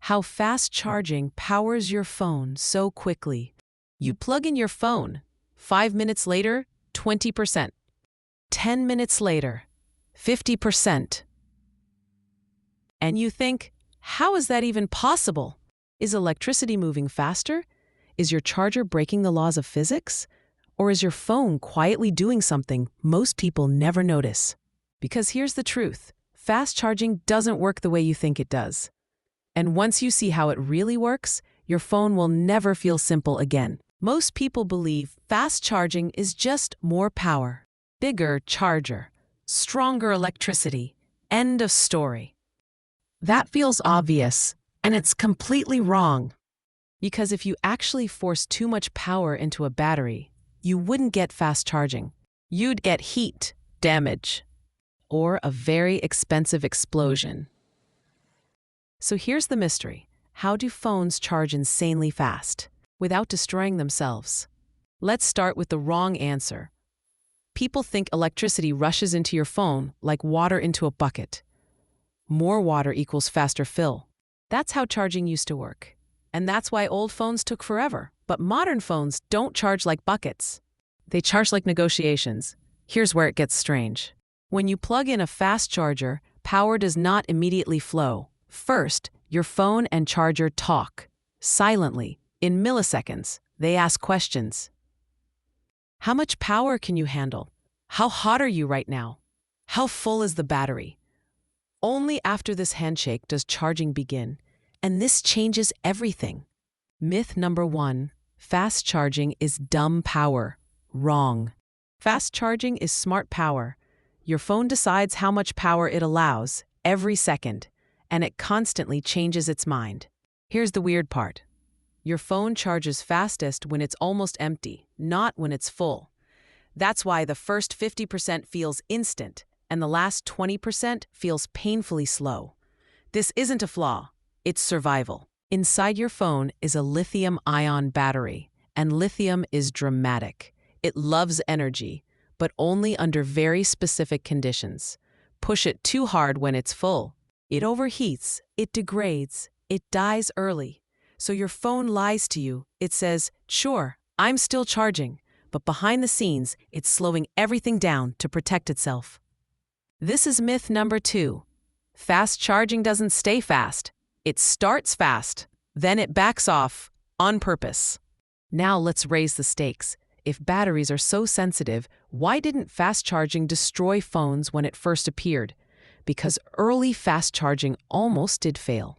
how fast charging powers your phone so quickly. You plug in your phone, 5 minutes later, 20%. 10 minutes later, 50%. And you think, how is that even possible? Is electricity moving faster? Is your charger breaking the laws of physics? Or is your phone quietly doing something most people never notice? Because here's the truth. Fast charging doesn't work the way you think it does. And once you see how it really works, your phone will never feel simple again. Most people believe fast charging is just more power, bigger charger, stronger electricity. End of story. That feels obvious, and it's completely wrong. Because if you actually force too much power into a battery, you wouldn't get fast charging. You'd get heat, damage, or a very expensive explosion. So here's the mystery. How do phones charge insanely fast without destroying themselves? Let's start with the wrong answer. People think electricity rushes into your phone like water into a bucket. More water equals faster fill. That's how charging used to work. And that's why old phones took forever. But modern phones don't charge like buckets. They charge like negotiations. Here's where it gets strange. When you plug in a fast charger, power does not immediately flow. First, your phone and charger talk. Silently, in milliseconds, they ask questions. How much power can you handle? How hot are you right now? How full is the battery? Only after this handshake does charging begin, and this changes everything. Myth number 1, fast charging is dumb power. Wrong. Fast charging is smart power. Your phone decides how much power it allows every second, and it constantly changes its mind. Here's the weird part. Your phone charges fastest when it's almost empty, not when it's full. That's why the first 50% feels instant, and the last 20% feels painfully slow. This isn't a flaw, it's survival. Inside your phone is a lithium-ion battery, and lithium is dramatic. It loves energy, but only under very specific conditions. Push it too hard when it's full. It overheats, it degrades, it dies early. So your phone lies to you. It says, sure, I'm still charging, but behind the scenes, it's slowing everything down to protect itself. This is myth number 2. Fast charging doesn't stay fast. It starts fast, then it backs off on purpose. Now let's raise the stakes. If batteries are so sensitive, why didn't fast charging destroy phones when it first appeared? Because early fast charging almost did fail.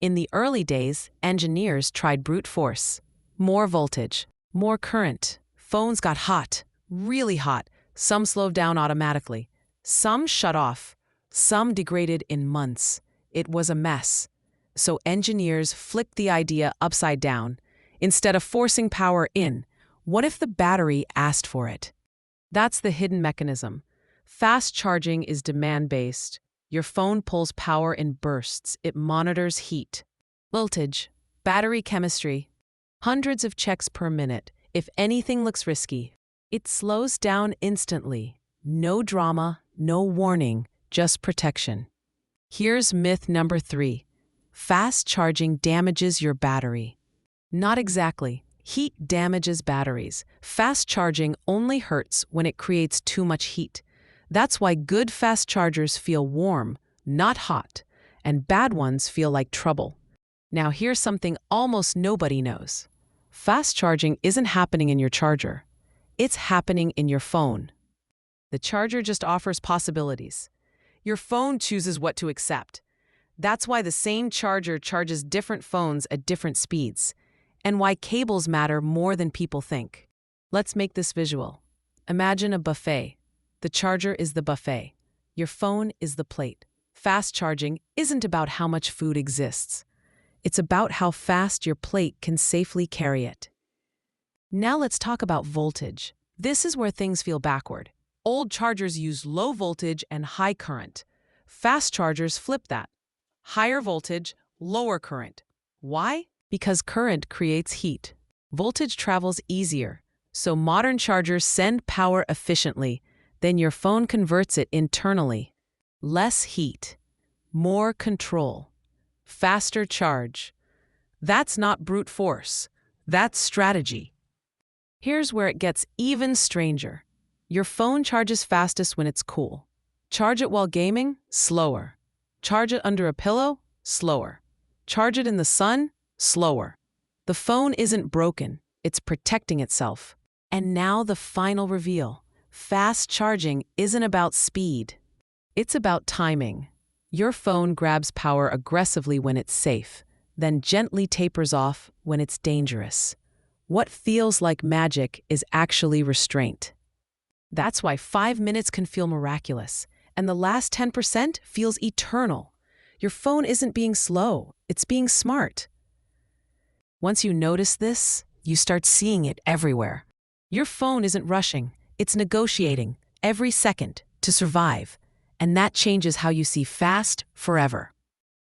In the early days, engineers tried brute force. More voltage, more current. Phones got hot, really hot. Some slowed down automatically. Some shut off. Some degraded in months. It was a mess. So engineers flipped the idea upside down. Instead of forcing power in, what if the battery asked for it? That's the hidden mechanism. Fast charging is demand-based. Your phone pulls power in bursts. It monitors heat, voltage, battery chemistry. Hundreds of checks per minute. If anything looks risky, it slows down instantly. No drama, no warning, just protection. Here's myth number 3. Fast charging damages your battery. Not exactly. Heat damages batteries. Fast charging only hurts when it creates too much heat. That's why good fast chargers feel warm, not hot, and bad ones feel like trouble. Now here's something almost nobody knows. Fast charging isn't happening in your charger. It's happening in your phone. The charger just offers possibilities. Your phone chooses what to accept. That's why the same charger charges different phones at different speeds, and why cables matter more than people think. Let's make this visual. Imagine a buffet. The charger is the buffet. Your phone is the plate. Fast charging isn't about how much food exists. It's about how fast your plate can safely carry it. Now let's talk about voltage. This is where things feel backward. Old chargers use low voltage and high current. Fast chargers flip that. Higher voltage, lower current. Why? Because current creates heat. Voltage travels easier, so modern chargers send power efficiently. Then your phone converts it internally. Less heat, more control. faster charge. That's not brute force. That's strategy. Here's where it gets even stranger. Your phone charges fastest when it's cool. Charge it while gaming? Slower. Charge it under a pillow? Slower. Charge it in the sun? Slower. The phone isn't broken. It's protecting itself. And now the final reveal. Fast charging isn't about speed. It's about timing. Your phone grabs power aggressively when it's safe, then gently tapers off when it's dangerous. What feels like magic is actually restraint. That's why 5 minutes can feel miraculous, and the last 10% feels eternal. Your phone isn't being slow, it's being smart. Once you notice this, you start seeing it everywhere. Your phone isn't rushing, it's negotiating every second to survive, and that changes how you see fast forever.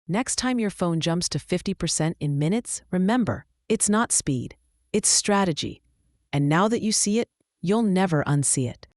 Next time your phone jumps to 50% in minutes, remember, it's not speed, it's strategy. And now that you see it, you'll never unsee it.